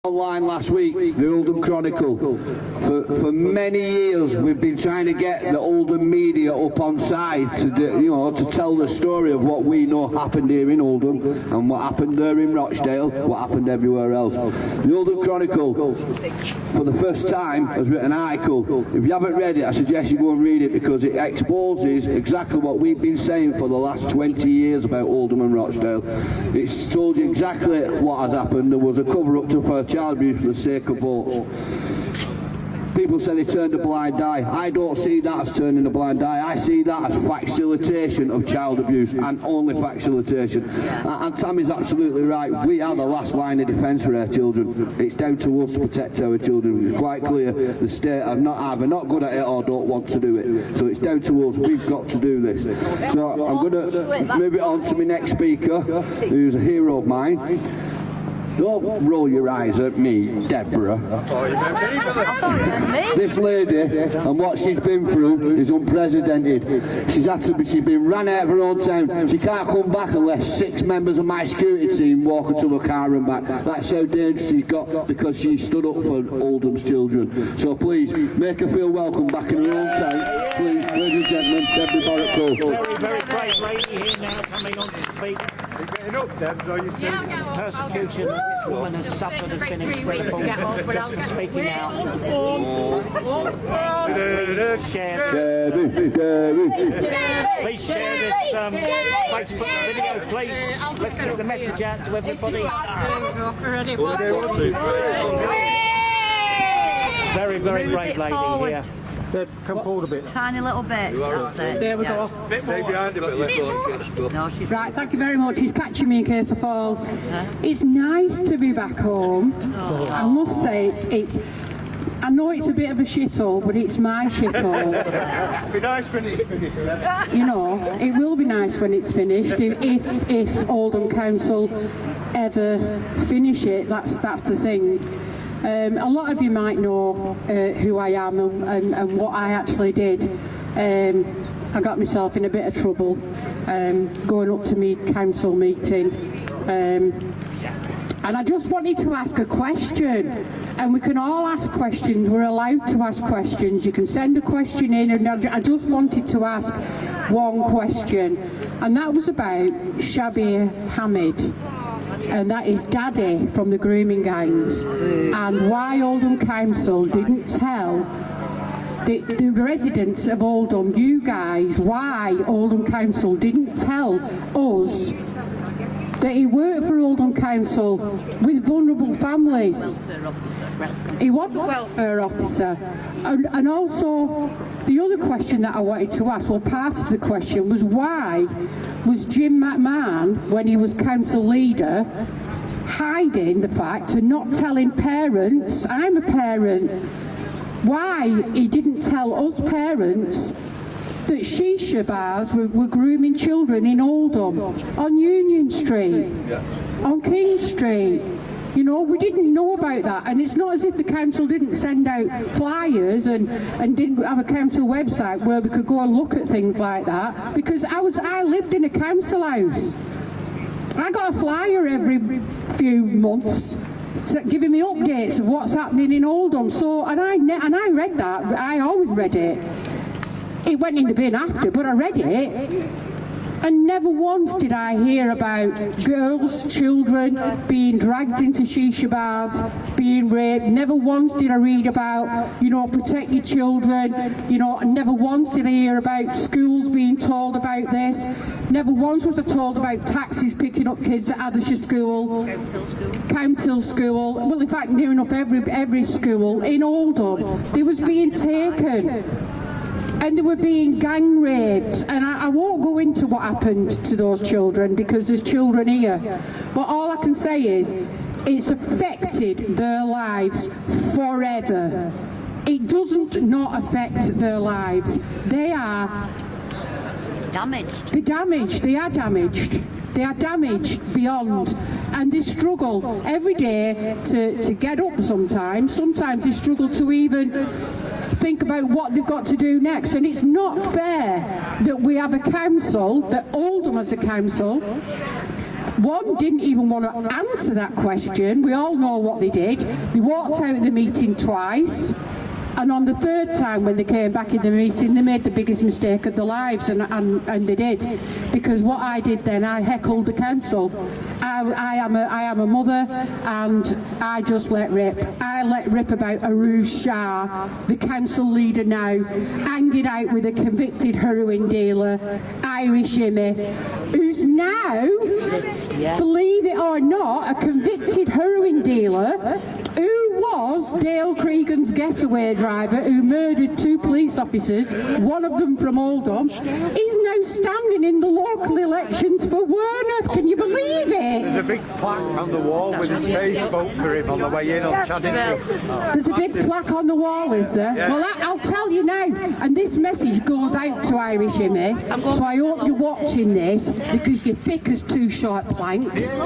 Online last week, the Oldham Chronicle. For many years we've been trying to get the Oldham media up on side to to tell the story of what we know happened here in Oldham and what happened there in Rochdale, what happened everywhere else. The Oldham Chronicle, for the first time, has written an article. If you haven't read it, I suggest you go and read it, because it exposes exactly what we've been saying for the last 20 years about Oldham and Rochdale. It's told you exactly what has happened. There was a cover-up for child abuse for the sake of votes. People say they turned a blind eye. I don't see that as turning a blind eye. I see that as facilitation of child abuse, and only facilitation. And Tammy's absolutely right. We are the last line of defence for our children. It's down to us to protect our children. It's quite clear the state are either not good at it or don't want to do it. So it's down to us. We've got to do this. So I'm going to move it on to my next speaker, who's a hero of mine. Don't roll your eyes at me, Deborah. This lady and what she's been through is unprecedented. She's been ran out of her own town. She can't come back unless 6 members of my security team walk her to her car and back. That's how dangerous she's got, because she stood up for Oldham's children. So please, make her feel welcome back in her own town. Please, ladies and gentlemen, Deborah Barrett-Cole. Very brave lady here now, coming on to speak. You're getting up, Debs, are you still? Persecution that this woman has suffered has been incredible. Just for speaking out. Please share this Facebook video, please. Let's get the message out to everybody. Very, very brave lady here. Come forward a bit. Tiny little bit. There we go. Stay behind a bit. No, she's Right, thank you very much. He's catching me in case I fall. It's nice to be back home. I must say, I know it's a bit of a shithole, but it's my shithole. Be nice when it's finished. You know, it will be nice when it's finished. If Oldham Council ever finish it, that's the thing. A lot of you might know who I am and what I actually did. I got myself in a bit of trouble going up to me council meeting, and I just wanted to ask a question. And we can all ask questions. We're allowed to ask questions. You can send a question in, and I just wanted to ask one question, and that was about Shabir Hamid. And that is Daddy from the grooming gangs, and why Oldham Council didn't tell the residents of Oldham, you guys, why Oldham Council didn't tell us that he worked for Oldham Council with vulnerable families. He was a welfare officer. And also, the other question that I wanted to ask, well, part of the question was, why was Jim McMahon, when he was council leader, hiding the fact and not telling parents, I'm a parent, why he didn't tell us parents that shisha bars were grooming children in Oldham, on Union Street, on King Street. You know, we didn't know about that, and it's not as if the council didn't send out flyers and didn't have a council website where we could go and look at things like that, because I lived in a council house. I got a flyer every few months giving me updates of what's happening in Oldham. So, and I read that. I always read it. It went in the bin after, but I read it. And never once did I hear about girls, children being dragged into shisha bars, being raped. Never once did I read about, protect your children. Never once did I hear about schools being told about this. Never once was I told about taxis picking up kids at Addisher School, Countil School. Well, in fact, near enough every school in Oldham, they was being taken. And they were being gang raped, and I won't go into what happened to those children because there's children here. But all I can say is, it's affected their lives forever. It doesn't not affect their lives. They are damaged. They're damaged. They are damaged. They are damaged beyond, and they struggle every day to get up sometimes. Sometimes they struggle to even think about what they've got to do next. And it's not fair that we have a council, that Oldham as a council, One didn't even want to answer that question. We all know what they did. They walked out of the meeting twice. And on the third time when they came back in the meeting, they made the biggest mistake of their lives, and they did. Because what I did then, I heckled the council. I am a mother, and I just let rip. I let rip about Aruj Shah, the council leader now, hanging out with a convicted heroin dealer, Irish Imi, who's now, believe it or not, a convicted heroin dealer who was Dale Cregan's getaway driver who murdered 2 police officers, one of them from Oldham. He's now standing in the local elections for Wornoth. Can you believe it? There's a big plaque on the wall with his face, vote for him on the way in on Chaddington. There's a big plaque on the wall, is there? Yeah. Well, I'll tell you now. And this message goes out to Irish Imi. So I hope you're watching this, because you're thick as 2 short planks.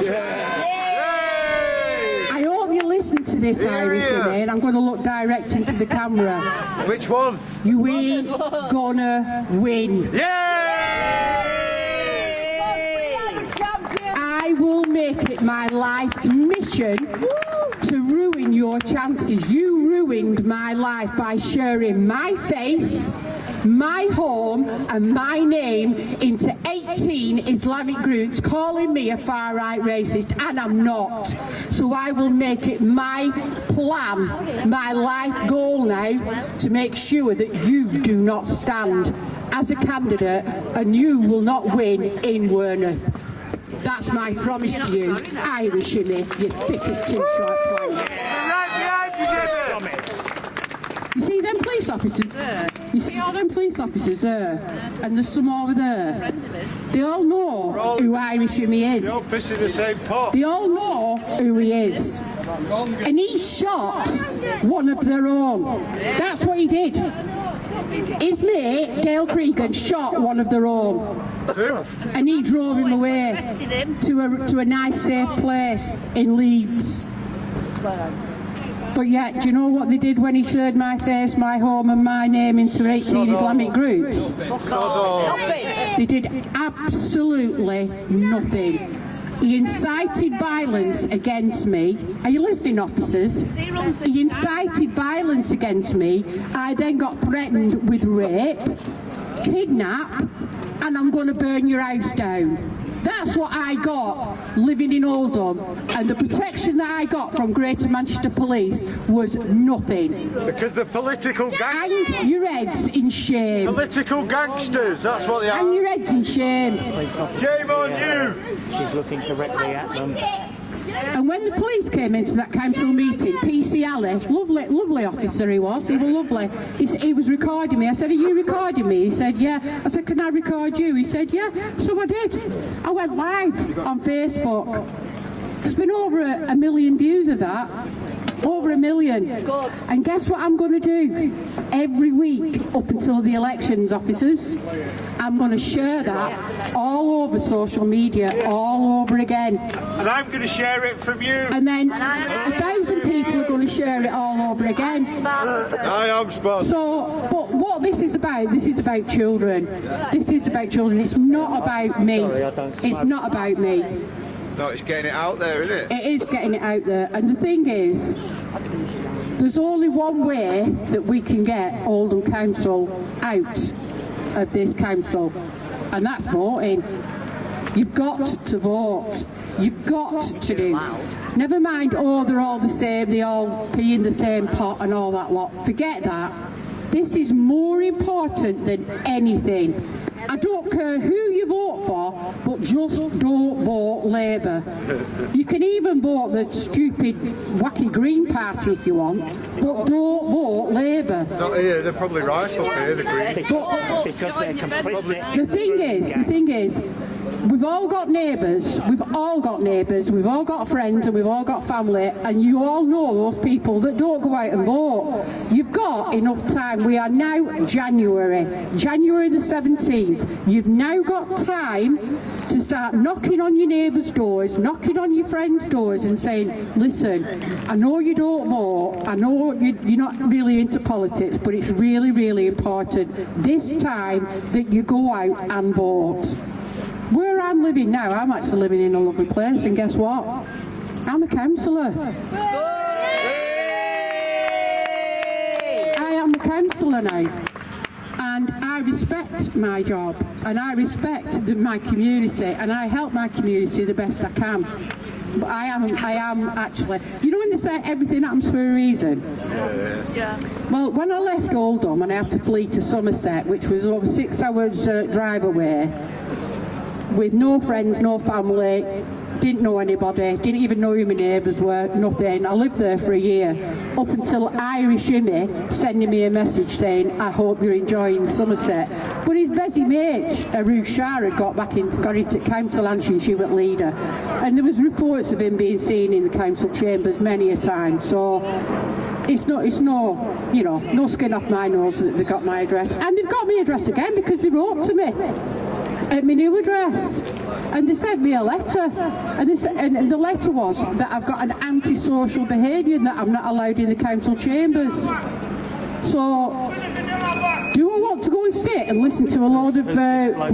I hope you listen to this, Irish Imi, and I'm going to look direct into the camera. Which one? You ain't gonna win. I will make it my life's mission to ruin your chances. You ruined my life by sharing my face, my home and my name into 18 Islamic groups calling me a far-right racist, and I'm not. So I will make it my plan, my life goal now, to make sure that you do not stand as a candidate and you will not win in Wornoth. That's my promise to you, Irish Imi, you thick as 2 short planks. You see them police officers there? You see all them police officers there? And there's some over there. They all know who Irish Imi is. They all piss in the same pot. They all know who he is. And he shot one of their own. That's what he did. His mate, Dale Cregan, shot one of their own. And he drove him away to a nice safe place in Leeds. But yet, do you know what they did when he shared my face, my home and my name into 18 Islamic groups? They did absolutely nothing. He incited violence against me. Are you listening, officers? He incited violence against me. I then got threatened with rape, kidnap, and I'm going to burn your house down. That's what I got living in Oldham, and the protection that I got from Greater Manchester Police was nothing. Because the political gangsters. Hang your heads in shame. Political gangsters, that's what they Hang are. your heads in shame. Shame on you. She's looking correctly at them. And when the police came into that council meeting, PC Ali, lovely officer he was lovely. He was recording me. I said, are you recording me? He said, yeah. I said, can I record you? He said, yeah. So I did. I went live on Facebook. There's been over a million views of that. Over 1 million. And guess what I'm going to do? Every week up until the elections, officers, I'm going to share that all over social media, all over again. And I'm going to share it from you. And then 1,000 people are going to share it all over again. I am smart. So, but what this is about children. This is about children. It's not about me. It's not about me. No, it's getting it out there, isn't it? It is getting it out there. And the thing is, there's only one way that we can get Oldham Council out of this council, and that's voting. You've got to vote. You've got to do. Never mind, oh, they're all the same, they all pee in the same pot and all that lot. Forget that. This is more important than anything. I don't care who you vote for, but just don't vote Labour. You can even vote the stupid, wacky Green Party if you want, but don't vote Labour. Not here, they're probably right up here, the Green. Because they're complicit. The thing is, we've all got neighbours, we've all got friends, and we've all got family, and you all know those people that don't go out and vote. You've got enough time. We are now January the 17th. You've now got time to start knocking on your neighbours' doors, knocking on your friends' doors and saying, listen, I know you don't vote, I know you're not really into politics, but it's really, really important this time that you go out and vote. Where I'm living now, I'm actually living in a lovely place, and guess what? I'm a councillor. I am a councillor now. And I respect my job, and I respect my community, and I help my community the best I can. But I am actually, you know when they say everything happens for a reason? Yeah. Well, when I left Oldham and I had to flee to Somerset, which was over 6 hours drive away, with no friends, no family, didn't know anybody, didn't even know who my neighbours were, nothing. I lived there for a year, up until Irish Immy sending me a message saying, I hope you're enjoying Somerset. But his busy mate, Ruth Shah, had got into council and she was leader. And there was reports of him being seen in the council chambers many a time. So it's no, you know, no skin off my nose that they got my address. And they've got my address again because they wrote to me at my new address, and they sent me a letter, and the letter was that I've got an antisocial behaviour and that I'm not allowed in the council chambers. So do I want to go and sit and listen to a load of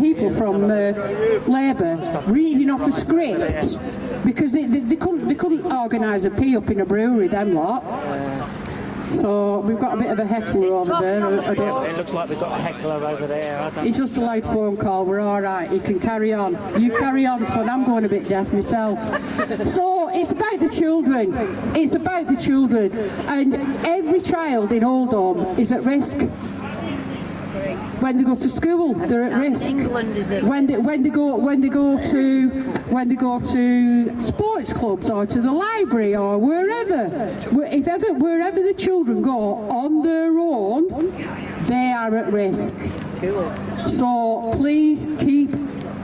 people from Labour reading off a script because they couldn't organise a pee up in a brewery, them lot? So we've got a bit of a heckler over there. It looks like we've got a heckler over there. He's just a loud phone call. We're all right. He can carry on. You carry on, son. I'm going a bit deaf myself. So it's about the children. It's about the children. And every child in Oldham is at risk. When they go to school, they're at risk. England is at When they go to sports clubs or to the library or wherever the children go on their own, they are at risk. So please keep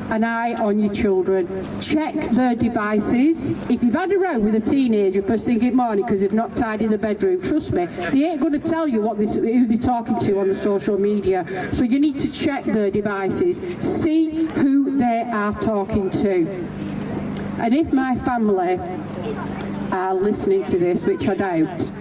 an eye on your children. Check their devices. If you've had a row with a teenager first thing in the morning because they've not tidied the bedroom, trust me, they ain't going to tell you who they're talking to on the social media. So you need to check their devices. See who they are talking to. And if my family are listening to this, which I doubt,